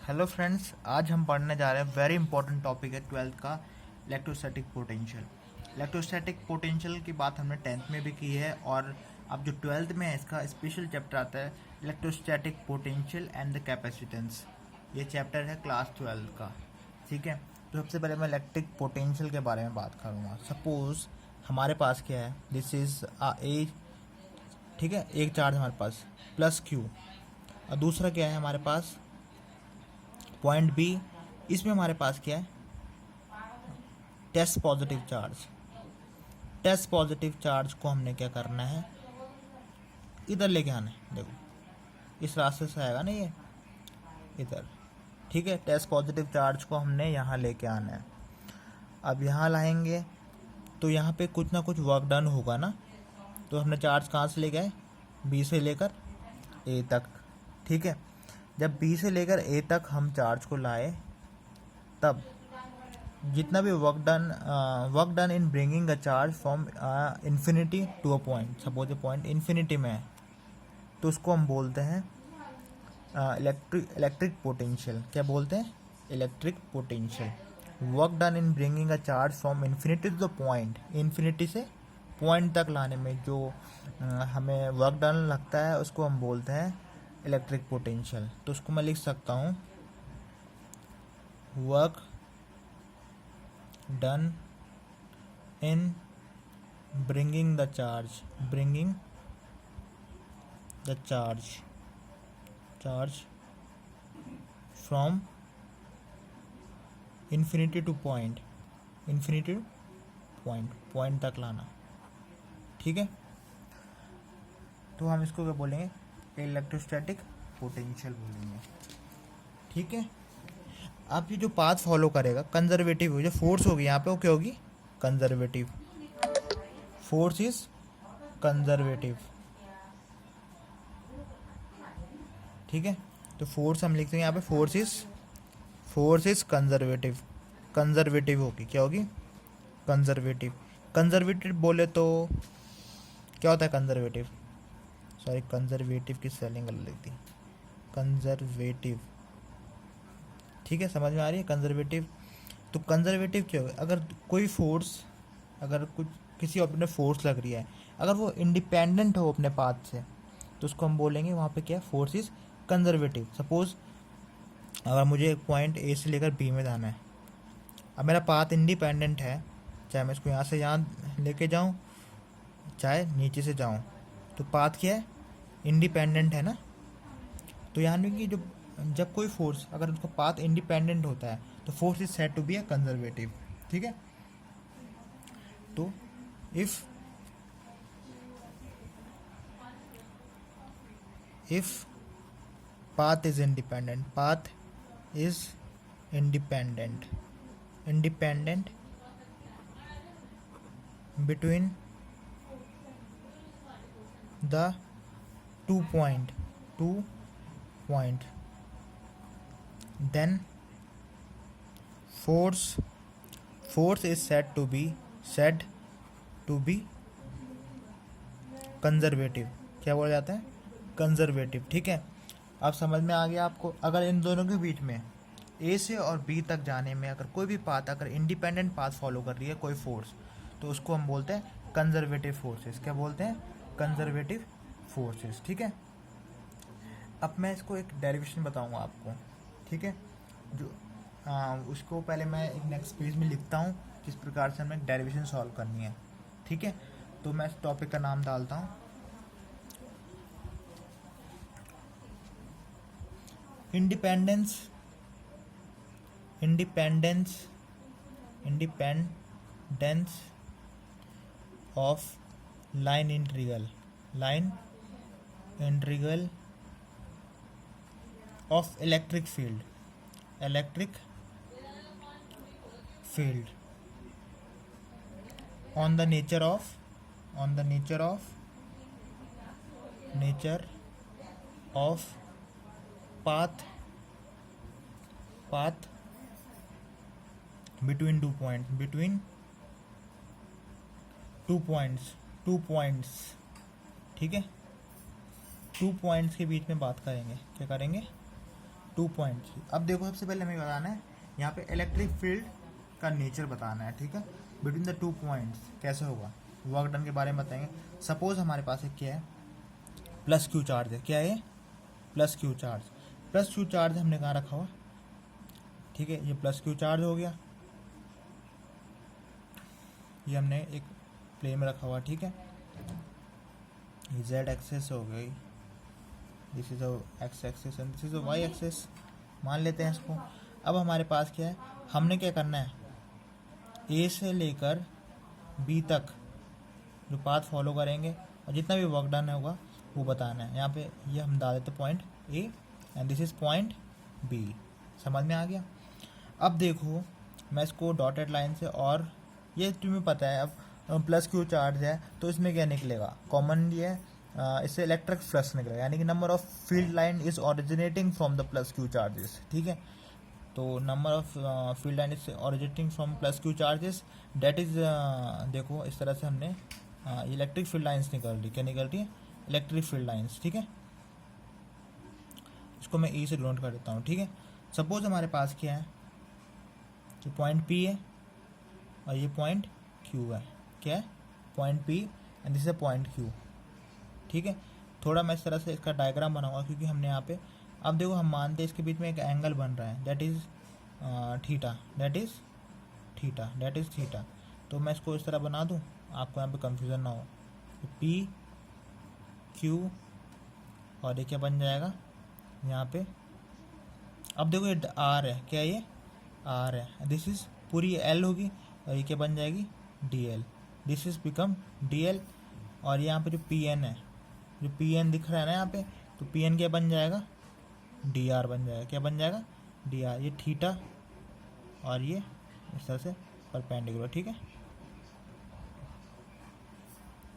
Hello friends, आज हम पढ़ने जा रहे हैं वेरी इंपॉर्टेंट टॉपिक है ट्वेल्थ का, इलेक्ट्रोस्टैटिक पोटेंशियल। इलेक्ट्रोस्टैटिक पोटेंशियल की बात हमने टेंथ में भी की है और अब जो ट्वेल्थ में है इसका स्पेशल चैप्टर आता है electrostatic potential and the capacitance. ये चैप्टर है क्लास 12 का। ठीक है, तो सबसे पहले मैं इलेक्ट्रिक पोटेंशियल के बारे में बात करूँगा। सपोज हमारे पास क्या है, दिस इज़ ए, ठीक है, एक चार्ज हमारे पास प्लस क्यू और दूसरा क्या है हमारे पास पॉइंट बी। इसमें हमारे पास क्या है, test positive charge. Test positive charge को हमने क्या करना है, इधर लेके आना है। देखो इस रास्ते से आएगा ना ये, इधर। ठीक है, टेस्ट पॉजिटिव चार्ज को हमने यहाँ लेके आना है। अब यहाँ लाएंगे तो यहाँ पे कुछ ना कुछ वर्क डन होगा ना। तो हमने चार्ज कहाँ से ले गए, बी से लेकर ए तक। ठीक है, जब बी से लेकर ए तक हम चार्ज को लाए तब जितना भी work done in bringing a charge from infinity to a point. Suppose a point infinity में है तो उसको हम बोलते हैं इलेक्ट्रिक पोटेंशियल। क्या बोलते हैं, electric potential. Work done in bringing a charge from infinity to the point, infinity से पॉइंट तक लाने में जो हमें वर्क डन लगता है उसको हम बोलते हैं इलेक्ट्रिक पोटेंशियल। तो उसको मैं लिख सकता हूँ work done in bringing the charge from infinity two point, point तक लाना। ठीक है, तो हम इसको क्या बोलेंगे, इलेक्ट्रोस्टैटिक पोटेंशियल बोलेंगे। ठीक है, अब ये जो पाथ फॉलो करेगा कंजर्वेटिव, जो फोर्स होगी यहाँ पे वो क्या होगी, कंजर्वेटिव। Force is conservative. ठीक है, तो फोर्स हम लिखते हैं यहाँ पे, फोर्स इज कंजर्वेटिव होगी। क्या होगी, कंजर्वेटिव बोले तो क्या होता है कंजर्वेटिव, सॉरी कंजर्वेटिव की स्पेलिंग अलग लिखती, कंजर्वेटिव। ठीक है, समझ में आ रही है कंजर्वेटिव। तो कंजर्वेटिव क्या होगा, अगर कोई फोर्स, अगर कुछ किसी अपने फोर्स लग रही है, अगर वो इंडिपेंडेंट हो अपने पाथ से तो उसको हम बोलेंगे वहाँ पे क्या, फोर्स इज कंजर्वेटिव। सपोज अगर मुझे एक पॉइंट ए से लेकर बी में जाना है, अब मेरा पाथ इंडिपेंडेंट है, चाहे मैं इसको यहाँ से यहाँ लेके जाऊँ चाहे नीचे से जाऊँ, तो पाथ क्या है, इंडिपेंडेंट है ना। तो यानी कि जो जब कोई फोर्स अगर उसका पाथ इंडिपेंडेंट होता है तो force is said to be a conservative. ठीक है, तो if path is independent between the two point then force is said to be conservative. क्या बोला जाता है, कंजर्वेटिव। ठीक है, अब समझ में आ गया आपको। अगर इन दोनों के बीच में ए से और बी तक जाने में अगर कोई भी पाथ, अगर इंडिपेंडेंट पाथ फॉलो कर रही है कोई फोर्स, तो उसको हम बोलते हैं कंजर्वेटिव फोर्सेस। क्या बोलते हैं, कंजर्वेटिव फोर्सेस। ठीक है, अब मैं इसको एक डेरिवेशन बताऊंगा आपको। ठीक है, जो उसको पहले मैं एक नेक्स्ट पेज में लिखता हूँ किस प्रकार से हमें डेरिवेशन सॉल्व करनी है। ठीक है, तो मैं इस टॉपिक का नाम डालता हूँ independence of line integral of electric field on the nature of path between two points। ठीक है, 2 पॉइंट्स के बीच में बात करेंगे, क्या करेंगे, 2.3। अब देखो सबसे पहले हमें बताना है यहाँ पे इलेक्ट्रिक फील्ड का नेचर बताना है, ठीक है, बिटवीन द 2 पॉइंट्स कैसे होगा, वर्क डन के बारे में बताएंगे। सपोज हमारे पास एक क्या है, प्लस क्यू चार्ज है। क्या है? Plus Q charge. Plus Q charge हमने कहाँ रखा हुआ, ठीक है, ये प्लस क्यू चार्ज हो गया, ये हमने एक प्लेन में रखा हुआ, ठीक है, ये जेड एक्सेस हो गई, this is X axis and this is Y axis, मान लेते हैं इसको। अब हमारे पास क्या है, हमने क्या करना है, ए से लेकर बी तक जो पाथ फॉलो करेंगे और जितना भी वर्क डन होगा वो बताना है। यहाँ पे ये हम डाल देते point A and this is point B. समझ में आ गया? अब देखो मैं इसको डॉटेड लाइन से, और ये तुम्हें पता है अब प्लस क्यू चार्ज है तो इसमें क्या निकलेगा, कॉमन ये इससे इलेक्ट्रिक फ्लक्स निकलेगा, यानी कि number of field line is originating from the plus Q charges, ठीक है। तो number of field line is originating from plus Q charges, that is, देखो इस तरह से हमने इलेक्ट्रिक फील्ड लाइन्स निकल रही, क्या निकल रही है, इलेक्ट्रिक फील्ड लाइन्स, ठीक है। इसको मैं ई से डिनोट कर देता हूँ, ठीक है। सपोज हमारे पास क्या है, तो पॉइंट पी है और ये पॉइंट क्यू है, क्या है, point P and this is point Q, ठीक है। थोड़ा मैं इस तरह से इसका डायग्राम बनाऊंगा क्योंकि हमने यहाँ पे, अब देखो हम मानते हैं इसके बीच में एक एंगल बन रहा है, that is theta, that is theta, that is theta. तो मैं इसको इस तरह बना दूँ आपको यहाँ पे कंफ्यूजन ना हो, पी क्यू और ये क्या बन जाएगा यहाँ पे, अब देखो ये आर है, क्या ये आर है, दिस इज पूरी एल होगी और ये क्या बन जाएगी, D L, this is become D L. और यहाँ पे जो पी एन है, जो पी एन दिख रहा है ना यहाँ पे, तो पी एन क्या बन जाएगा, डी आर बन जाएगा, क्या बन जाएगा, डी आर। ये थीटा और ये इस तरह से परपेंडिकुलर, ठीक है,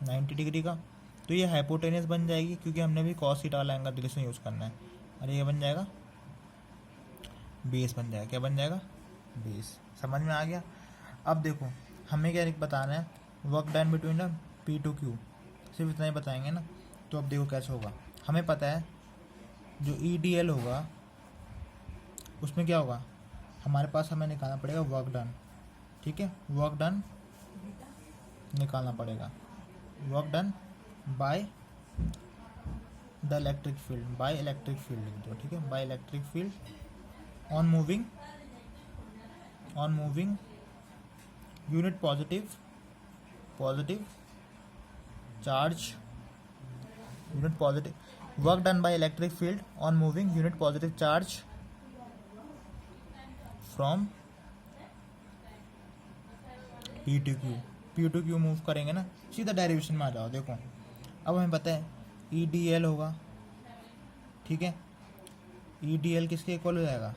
90 डिग्री का। तो ये हाइपोटेनियस बन जाएगी क्योंकि हमने भी कॉस थीटा वाला एंगल रिलेशन यूज़ करना है, और ये बन जाएगा बेस बन जाएगा, क्या बन जाएगा, बेस। समझ में आ गया? अब देखो हमें क्या बताना है, work done between the P to Q, सिर्फ इतना ही बताएंगे ना। तो अब देखो कैसे होगा, हमें पता है जो ई डी एल होगा उसमें क्या होगा, हमारे पास हमें निकालना पड़ेगा वर्क डन, ठीक है, वर्क डन निकालना पड़ेगा, work done by the electric field, by electric field लिख दो, ठीक है, by electric field on moving unit positive charge, unit positive, work done by electric field on moving unit positive charge from P to Q move करेंगे ना, सीधा derivation में आ जाओ। देखो अब हमें पता है ई डी एल होगा, ठीक है, ई डी एल किसके इक्वल हो जाएगा,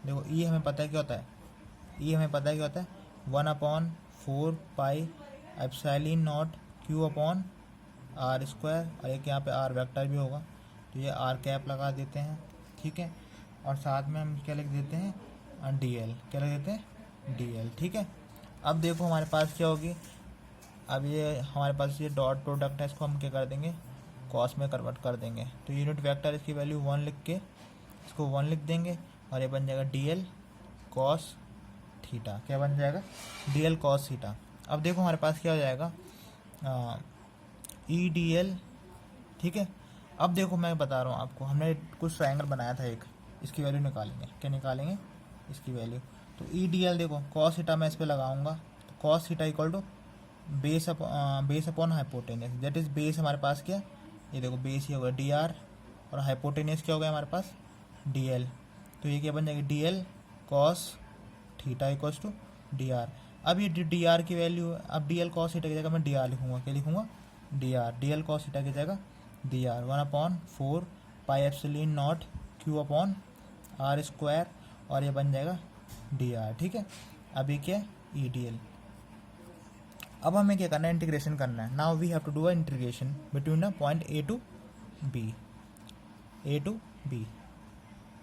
देखो ई हमें पता है क्या होता है, ई हमें पता है क्या होता है, 1/4 pi epsilon naught Q upon R square, और एक यहाँ पे आर वेक्टर भी होगा तो ये आर कैप लगा देते हैं, ठीक है, और साथ में हम क्या लिख देते हैं, डी एल, क्या लिख देते हैं, डी एल, ठीक है। अब देखो हमारे पास क्या होगी, अब ये हमारे पास ये डॉट प्रोडक्ट है, इसको हम क्या कर देंगे, कॉस में कन्वर्ट कर देंगे, तो यूनिट वेक्टर इसकी वैल्यू 1 लिख के इसको 1 लिख देंगे और ये बन जाएगा डी एल कॉस थीटा, क्या बन जाएगा, डी एल कॉस थीटा। अब देखो हमारे पास क्या हो जाएगा, ई डी एल, ठीक है। अब देखो मैं बता रहा हूँ आपको, हमने कुछ ट्रायंगल बनाया था एक, इसकी वैल्यू निकालेंगे, क्या निकालेंगे, इसकी वैल्यू। तो ई डी एल देखो कॉस थीटा मैं इस पर लगाऊंगा, तो cos theta equal to base upon hypotenuse, that is base हमारे पास क्या, ये देखो बेस ही होगा डी आर, और हाइपोटेनियस क्या हो गया हमारे पास, डी एल। तो ये क्या बन जाएगी, D L cos theta equals to D R. अब ये डी आर की वैल्यू, अब डी एल कॉस थीटा की जगह मैं डी आर लिखूंगा, क्या लिखूंगा, D R, D L cos theta की जगह D R, 1/4 pi epsilon naught Q upon R square, और ये बन जाएगा डी आर, ठीक है। अभी क्या, ई डी एल। अब हमें क्या करना है, इंटीग्रेशन करना है। Now we have to do a integration between the point A to B,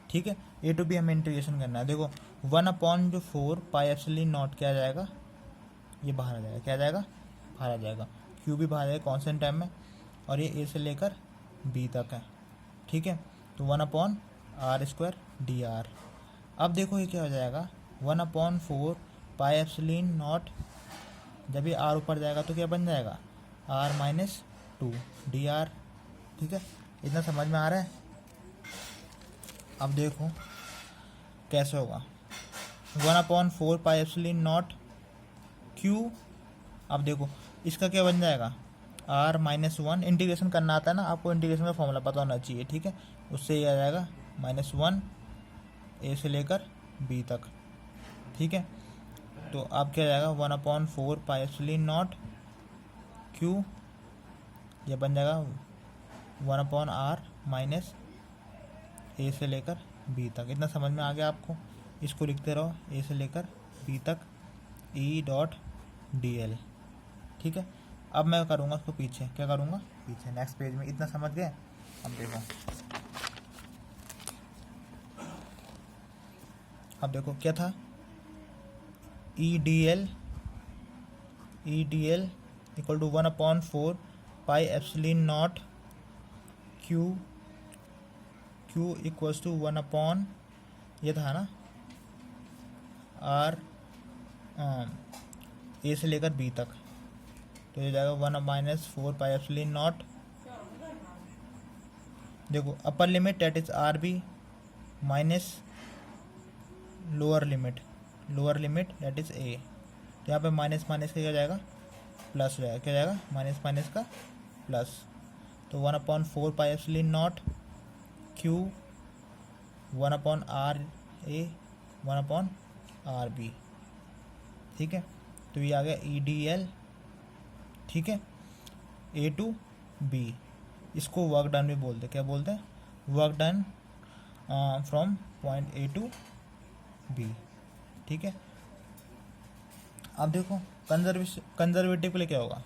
ठीक है, ए टू बी हमें इंटीग्रेशन करना है। देखो 1/4 पाई एप्सिलॉन नॉट क्या आ जाएगा, ये बाहर आ जाएगा, क्या आ जाएगा, बाहर आ जाएगा, क्यू भी बाहर आएगा कांस्टेंट टाइम में, और ये ए से लेकर बी तक है, ठीक है। तो 1/4 आर स्क्वायर डी आर। अब देखो ये क्या हो जाएगा, 1/4 पाई एप्सिलॉन नॉट, जब ये आर ऊपर जाएगा तो क्या बन जाएगा, r-2 डी आर। ठीक है, इतना समझ में आ रहा है। अब देखो कैसे होगा, 1/4 पाई एप्सिलॉन नॉट क्यू। अब देखो इसका क्या बन जाएगा, r-1, इंटीग्रेशन करना आता है ना आपको, इंटीग्रेशन का फॉर्मूला पता होना चाहिए। ठीक है, उससे ये आ जाएगा -1 a से लेकर b तक। ठीक है, तो अब क्या जाएगा, 1/4 पाई एप्सिलॉन नॉट क्यू, ये बन जाएगा 1/r माइनस a से लेकर b तक। इतना समझ में आ गया आपको। इसको लिखते रहो a से लेकर b तक E.dl। ठीक है, अब मैं करूँगा उसको पीछे, क्या करूँगा पीछे नेक्स्ट पेज में। इतना समझ गए। अब देखो, अब देखो क्या था, E.dl equal to 1/4 pi epsilon naught Q equals to 1/, ये था ना r a से लेकर b तक, तो ये जाएगा 1/-4 पाई एप्सिलॉन नॉट। देखो upper limit that is R B minus lower limit that is A. तो यहाँ पे माइनस माइनस का क्या जाएगा, प्लस हो जाएगा। क्या जाएगा, माइनस माइनस का प्लस। तो 1/4 pi epsilon naught Q 1/r a 1/r b। ठीक है, तो ये आ गया EDL। ठीक है, A to B, इसको वर्क डन भी बोलते हैं। क्या बोलते हैं, work done from point A to B। ठीक है, अब देखो कंजर्वेटिव के लिए क्या होगा,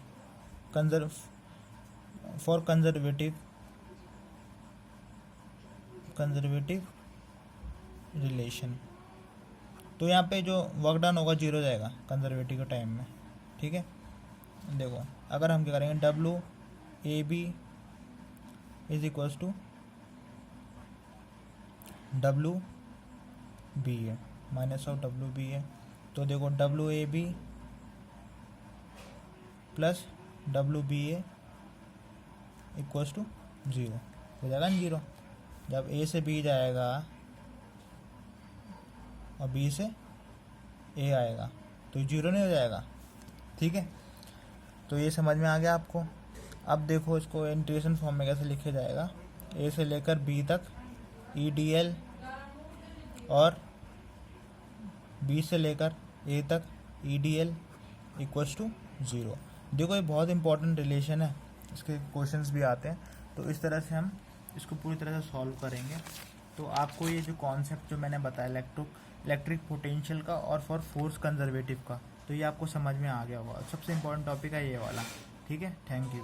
फॉर कंजर्वेटिव रिलेशन, तो यहाँ पे जो वर्क डन होगा 0 जाएगा कंजर्वेटिव के टाइम में। ठीक है, देखो अगर हम क्या करेंगे, WAB is equals to WBA minus of WBA। तो देखो WAB plus WBA equals to 0 हो जाएगा ना 0। जब A से B जाएगा और B से A आएगा तो 0 नहीं हो जाएगा। ठीक है, तो ये समझ में आ गया आपको। अब देखो इसको इंटीग्रेशन फॉर्म में कैसे लिखा जाएगा, A से लेकर B तक EDL और B से लेकर A तक EDL इक्वल्स टू 0। देखो ये बहुत इंपॉर्टेंट रिलेशन है, इसके क्वेश्चंस भी आते हैं। तो इस तरह से हम इसको पूरी तरह से सॉल्व करेंगे। तो आपको ये जो कॉन्सेप्ट जो मैंने बताया इलेक्ट्रिक पोटेंशियल का और फॉर फोर्स कंजर्वेटिव का, तो ये आपको समझ में आ गया होगा। सबसे इम्पोर्टेंट टॉपिक है ये वाला। ठीक है, थैंक यू।